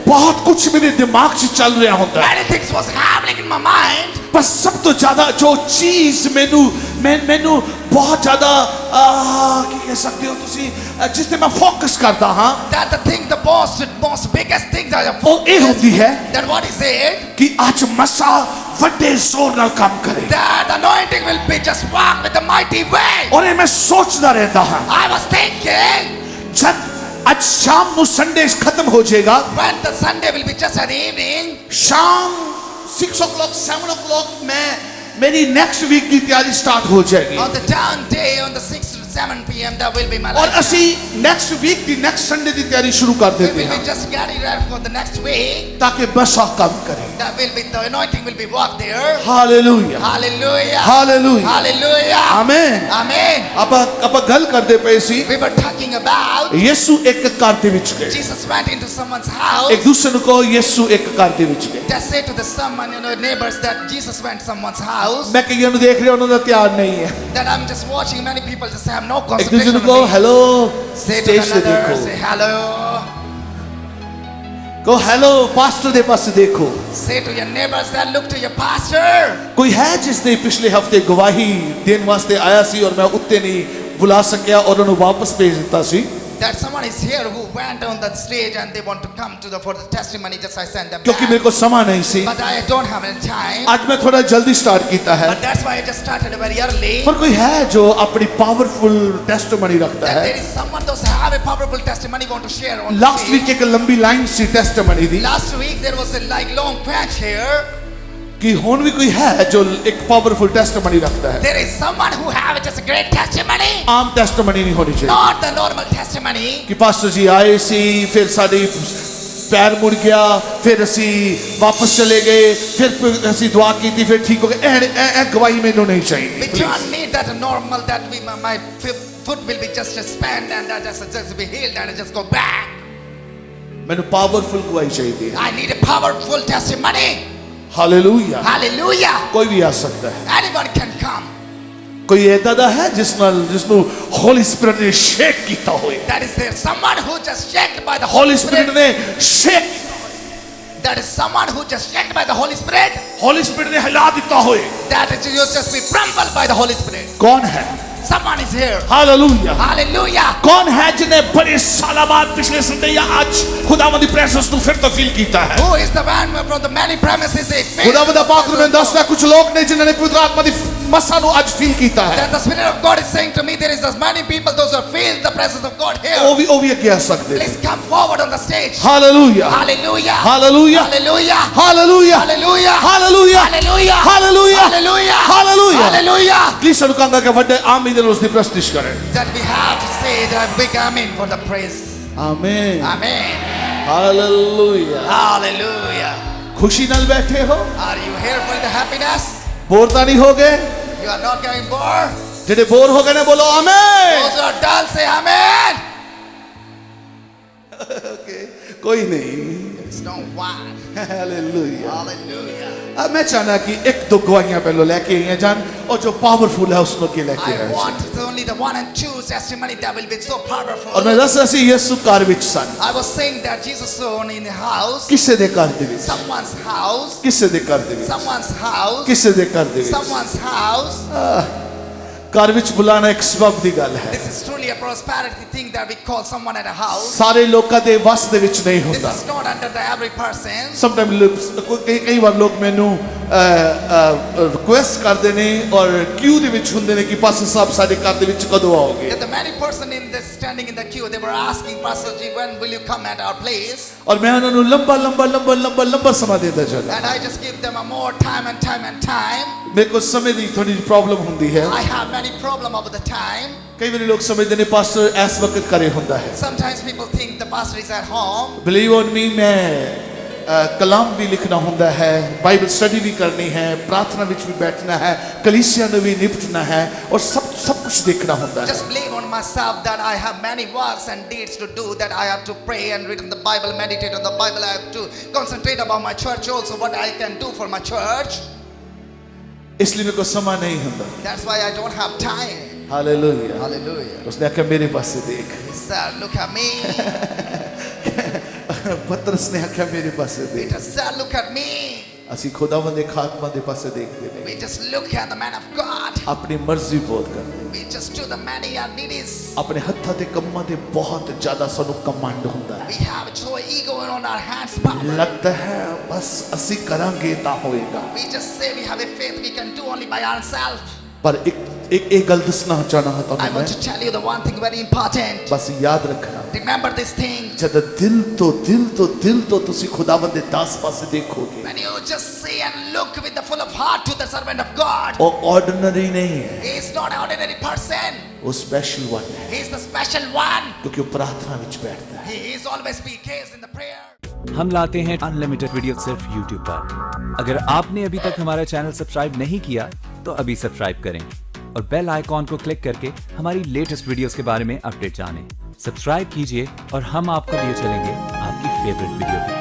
ਬਹੁਤ ਕੁਝ ਮੇਰੇ ਦਿਮਾਗ 'ਚ ਚੱਲ ਰਿਹਾ ਹੁੰਦਾ ਹੈ many things was happening in my mind. ਪਰ ਸਭ ਤੋਂ ਜ਼ਿਆਦਾ ਜੋ ਚੀਜ਼ ਮੈਨੂੰ ਬਹੁਤ ਜ਼ਿਆਦਾ ਕੀ ਕਹਿ ਸਕਦੇ ਹੋ ਤੁਸੀਂ ਜਿਸ ਤੇ ਮੈਂ ਫੋਕਸ ਕਰਦਾ ਹਾਂ That the thing, the most biggest thing that I ਉਹ ਇਹ ਹੁੰਦੀ ਹੈ that what is it? ਕਿ ਅੱਜ ਮਸਾ ਵੱਡੇ ਜ਼ੋਰ ਨਾਲ ਕੰਮ ਕਰੇ That anointing will be just walk with a mighty way. ਔਰ ਇਹ ਮੈਂ ਸੋਚਦਾ ਰਹਿੰਦਾ ਹਾਂ I was thinking ਜਦ ਅੱਜ ਸ਼ਾਮ ਨੂੰ ਸੰਡੇ ਖਤਮ ਹੋ ਜਾਏਗਾ when the Sunday will be just an evening. ਸ਼ਾਮ 6 o'clock 7 o'clock ਮੈਂ ਮੇਰੀ ਨੈਕਸਟ ਵੀਕ ਦੀ ਤਿਆਰੀ ਸਟਾਰਟ ਹੋ ਜਾਏਗੀ On the down day, on the 6 to 7 p.m., that will be my ਔਰ life. ਅਸੀਂ ਨੈਕਸਟ ਵੀਕ ਦੀ ਨੈਕਸਟ ਸੰਡੇ ਦੀ ਤਿਆਰੀ ਸ਼ੁਰੂ ਕਰ We ਦਿੰਦੇ will ਹਾਂ be just getting ready for the next week. ਤਾਂ ਕਿ ਮਸਾ ਕੰਮ ਕਰੇ That will be the anointing will be walked there. Hallelujah Hallelujah. Hallelujah Hallelujah. Amen Amen. ਆਪਾਂ ਗੱਲ ਕਰਦੇ ਪਏ ਸੀ We were talking about ਯਿਸੂ ਇੱਕ ਘਰ ਦੇ ਵਿੱਚ ਗਏ Jesus went into someone's house. ਇੱਕ ਦੂਸਰੇ ਨੂੰ ਕਹੋ ਯਿਸੂ ਇੱਕ ਘਰ ਦੇ ਵਿੱਚ ਗਏ Just say to the someone, neighbors, that Jesus went to someone's house. ਮੈਂ ਕਈਆਂ ਨੂੰ ਦੇਖ ਰਿਹਾ ਉਹਨਾਂ ਦਾ ਧਿਆਨ ਨਹੀਂ ਹੈ That I'm just watching many people just have no ਇੱਕ ਦੂਸਰੇ concentration ਨੂੰ on ਕਹੋ me. Hello Say to stage ਤੇ another, ਦੇਖੋ say hello. ਕਹੋ ਹੈਲੋ ਪਾਸਟਰ ਦੇ ਪਾਸੇ ਦੇਖੋ Say to your neighbors that look to your pastor. ਕੋਈ ਹੈ ਜਿਸ ਨੇ ਪਿਛਲੇ ਹਫਤੇ ਗਵਾਹੀ ਦੇਣ ਵਾਸਤੇ ਆਇਆ ਸੀ ਔਰ ਮੈਂ ਉੱਤੇ ਨਹੀਂ ਬੁਲਾ ਸਕਿਆ ਔਰ ਉਹਨੂੰ ਵਾਪਸ ਭੇਜ ਦਿੱਤਾ ਸੀ That someone is here who went on that stage and they want to come to for the testimony. Just I send them ਕਿਉਂਕਿ back. ਮੇਰੇ ਕੋਲ ਸਮਾਂ ਨਹੀਂ ਸੀ But I don't have any time. ਅੱਜ ਮੈਂ ਥੋੜਾ ਜਲਦੀ ਸਟਾਰਟ ਕੀਤਾ ਹੈ But that's why I just started very early. ਪਰ ਕੋਈ ਹੈ ਜੋ ਆਪਣੀ ਪਾਵਰਫੁਲ ਟੈਸਟੀਮਨੀ ਰੱਖਦਾ That ਹੈ there is someone those have a powerful testimony want to share on the last stage. Week ਇੱਕ ਲੰਬੀ ਲਾਈਨ ਸੀ ਟੈਸਟੀਮਨੀ ਦੀ Last week there was a like long patch here. ਕਿ ਹੁਣ ਵੀ ਕੋਈ ਹੈ ਜੋ ਇੱਕ ਪਾਵਰਫੁਲ ਟੈਸਟੀਮਨੀ ਰੱਖਦਾ ਹੈ There is someone who have just a great testimony. Aam testimony ਨਹੀਂ ਹੋਣੀ ਚਾਹੀਦੀ Not the normal testimony. ਕਿ ਪਾਸਟਰ ਜੀ ਆਏ ਸੀ ਫਿਰ ਸਾਡੀ ਪੈਰ ਮੁੜ ਗਿਆ ਫਿਰ ਅਸੀਂ ਵਾਪਸ ਚਲੇ ਗਏ ਫਿਰ ਅਸੀਂ ਦੁਆ ਕੀਤੀ ਫਿਰ ਠੀਕ ਹੋ ਗਏ ਇਹ ਗਵਾਹੀ ਮੈਨੂੰ ਨਹੀਂ We ਚਾਹੀਦੀ don't need that normal that my foot will be just spent and that just be healed and just go back. ਮੈਨੂੰ ਪਾਵਰਫੁਲ ਗਵਾਹੀ ਚਾਹੀਦੀ ਹੈ I need a powerful testimony. Hallelujah Hallelujah. ਕੋਈ ਵੀ ਆ ਸਕਦਾ ਹੈ Anyone can come. ਕੋਈ ਏਦਾਂ ਦਾ ਹੈ ਜਿਸਨੂੰ ਹੋਲੀ ਸਪਿਰਿਟ ਨੇ ਸ਼ੇਕ ਕੀਤਾ ਹੋਏ That is there someone who just shaken by the Holi Holy spirit Spirit. ਨੇ shake That is someone who just shaken by the Holy Spirit. Holi spirit ਨੇ ਹਿਲਾ ਦਿੱਤਾ ਹੋਏ That is you just be crumbled by the Holy Spirit. ਕੌਣ ਹੈ Someone is here. Hallelujah Hallelujah. कौन है जिन्हें बड़े साल बाद पिछले संडे या आज खुदावंद दी प्रेजेंस ਨੂੰ ਫਿਰ ਤੋਂ ਫੀਲ ਕੀਤਾ ਹੈ Who is the man from the many premises? खुदावंद ਦਾ ਪਾਕ ਨੂੰ ਦੱਸਦਾ ਕੁਝ ਲੋਕ ਨੇ ਜਿਨ੍ਹਾਂ ਨੇ ਪਵਿੱਤਰ ਆਤਮਾ ਦੀ ਮਸਾ ਨੂੰ ਅੱਜ ਫੀਲ ਕੀਤਾ ਹੈ That the Spirit of God is saying to me, there is as many people those who feel the presence of God here. ਉਹ ਵੀ ਅੱਗੇ ਆ ਸਕਦੇ Please come forward on the stage. Hallelujah Hallelujah. Hallelujah Hallelujah. Hallelujah Hallelujah. Hallelujah Hallelujah. Hallelujah Hallelujah. Hallelujah Hallelujah. Please ਸਾਨੂੰ ਕਹਾਂਗਾ ਕਿ ਵੱਡੇ ਆਮੀਨ ਦੇ ਨਾਲ ਉਸ ਦੀ ਪ੍ਰਸਤਿਸ਼ ਕਰੇ That we have to say that we come in for the praise. ਆਮੀਨ Amen. Hallelujah Hallelujah. ਖੁਸ਼ੀ ਨਾਲ ਬੈਠੇ ਹੋ Are you here for the happiness? Bore ਤਾਂ ਨਹੀਂ ਹੋ ਗਏ You are not getting bored? ਜਿਹੜੇ ਬੋਰ ਹੋ ਗਏ ਨੇ ਬੋਲੋ ਆਮੀਨ Those who are dull say Amen. ਕੋਈ ਨਹੀਂ There is no one. Hallelujah Hallelujah. अब मैं चाहना कि एक दो गवाहियां पहले लेके आई हैं जान और जो पावरफुल है उसमें के लेके I आए want only the one and two testimony that will be so powerful. और मैं दस ਅਸੀਂ ਯਿਸੂ ਘਰ ਵਿੱਚ ਸਨ I was saying that Jesus saw in the house, ਕਿਸੇ ਦੇ ਘਰ ਦੇ ਵਿੱਚ someone's house, ਕਿਸੇ ਦੇ ਘਰ ਦੇ ਵਿੱਚ someone's house, ਕਿਸੇ ਦੇ ਘਰ ਦੇ ਵਿੱਚ someone's house. ਘਰ ਵਿੱਚ ਬੁਲਾਣਾ ਇੱਕ ਸਬਬ ਦੀ ਗੱਲ ਹੈ This is truly a prosperity thing that we call someone at a house. ਸਾਰੇ ਲੋਕਾਂ ਦੇ ਵਸ ਦੇ ਵਿੱਚ ਨਹੀਂ This ਹੁੰਦਾ is not under the every person. Sometime ਕਈ ਵਾਰ ਲੋਕ ਮੈਨੂੰ ਰਿਕੁਐਸਟ ਕਰਦੇ ਨੇ ਔਰ ਕਿਊ ਦੇ ਵਿੱਚ ਹੁੰਦੇ ਨੇ ਕਿ ਪਾਸਟਰ ਸਾਹਿਬ ਸਾਡੇ ਘਰ ਦੇ ਵਿੱਚ ਕਦੋਂ ਆਓਗੇ That the many person in this standing in the queue, they were asking Pastor Ji, when will you come at our place? ਔਰ ਮੈਂ ਉਹਨਾਂ ਨੂੰ ਲੰਬਾ ਸਮਾਂ ਦਿੰਦਾ ਜਾਂਦਾ And I just give them a more time and time and time. ਮੇਰੇ ਕੋਲ ਸਮੇਂ ਦੀ ਥੋੜੀ ਜਿਹੀ ਪ੍ਰੋਬਲਮ ਹੁੰਦੀ ਹੈ I have many problem over the time. ਕਈ ਵਾਰੀ ਲੋਕ ਸਮਝਦੇ ਨੇ ਪਾਸਟਰ ਇਸ ਵਕਤ ਘਰੇ ਹੁੰਦਾ ਹੈ Sometimes people think the pastor is at home. Believe on me ਮੈਂ ਕਲਾਮ ਵੀ ਲਿਖਣਾ ਹੁੰਦਾ ਹੈ ਬਾਈਬਲ ਸਟੱਡੀ ਵੀ ਕਰਨੀ ਹੈ ਪ੍ਰਾਰਥਨਾ ਵਿੱਚ ਵੀ ਬੈਠਣਾ ਹੈ ਕਲੀਸਿਆ ਨੂੰ ਵੀ ਨਿਪਟਣਾ ਹੈ ਔਰ ਸਭ ਕੁਝ ਦੇਖਣਾ ਹੁੰਦਾ ਹੈ Just believe on myself that I have many works and deeds to do, that I have to pray and read in the Bible, meditate on the Bible. I have to concentrate about my church also, what I can do for my church. ਇਸ ਲਈ ਮੇਰੇ ਕੋਲ ਸਮਾਂ ਨਹੀਂ ਹੁੰਦਾ That's why I don't have time. Hallelujah Hallelujah. ਉਸਨੇ ਆਖਿਆ ਮੇਰੇ ਪਾਸੇ ਦੇਖ He said, look at me. ਪਤਰਸ ਨੇ ਆਖਿਆ ਮੇਰੇ ਪਾਸੇ ਦੇਖ Peter said, look at me. ਅਸੀਂ ਖੁਦਾਵੰਦ ਦੇ ਖਾਤਮਾ ਦੇ ਪਾਸੇ ਦੇਖਦੇ ਨੇ We just look at the man of God. ਆਪਣੀ ਮਰਜ਼ੀ ਬਹੁਤ ਕਰਦੇ We just do the many our needs. ਆਪਣੇ ਹੱਥਾਂ ਤੇ ਕੰਮਾਂ ਤੇ ਬਹੁਤ ਜ਼ਿਆਦਾ ਸਾਨੂੰ ਕਮਾਂਡ ਹੁੰਦਾ ਹੈ We have so ego on our hands power. ਲੱਗਦਾ ਹੈ ਬਸ ਅਸੀਂ ਕਰਾਂਗੇ ਤਾਂ ਹੋਏਗਾ We just say we have a faith we can do only by ourselves. ਪਰ ਇੱਕ ਗੱਲ ਦੱਸਣਾ ਚਾਹਣਾ ਹਾਂ I ਤੁਹਾਨੂੰ want ਮੈਂ to tell you the one thing very important. ਬਸ ਯਾਦ ਰੱਖਣਾ Remember this thing. ਜਦ ਦਿਲ ਤੋਂ ਤੁਸੀਂ ਖੁਦਾਵੰਦ ਦੇ ਦਾਸ ਪਾਸੇ ਦੇਖੋਗੇ When you just see and look with the full of heart to the servant of God, ਉਹ ਆਰਡੀਨਰੀ ਨਹੀਂ ਹੈ he is not an ordinary person. ਉਹ ਸਪੈਸ਼ਲ ਵਨ ਹੈ He is the special one. ਕਿਉਂਕਿ ਉਹ ਪ੍ਰਾਰਥਨਾ ਵਿੱਚ ਬੈਠਦਾ ਹੈ He is always be engaged in the prayer. हम लाते हैं अनलिमिटेड वीडियो सिर्फ YouTube पर। अगर आपने अभी तक हमारा चैनल सब्सक्राइब नहीं किया तो अभी सब्सक्राइब करें और बेल आइकॉन को क्लिक करके हमारी लेटेस्ट वीडियोस के बारे में अपडेट जानें। सब्सक्राइब कीजिए और हम आपको लिए चलेंगे आपकी फेवरेट वीडियो पे।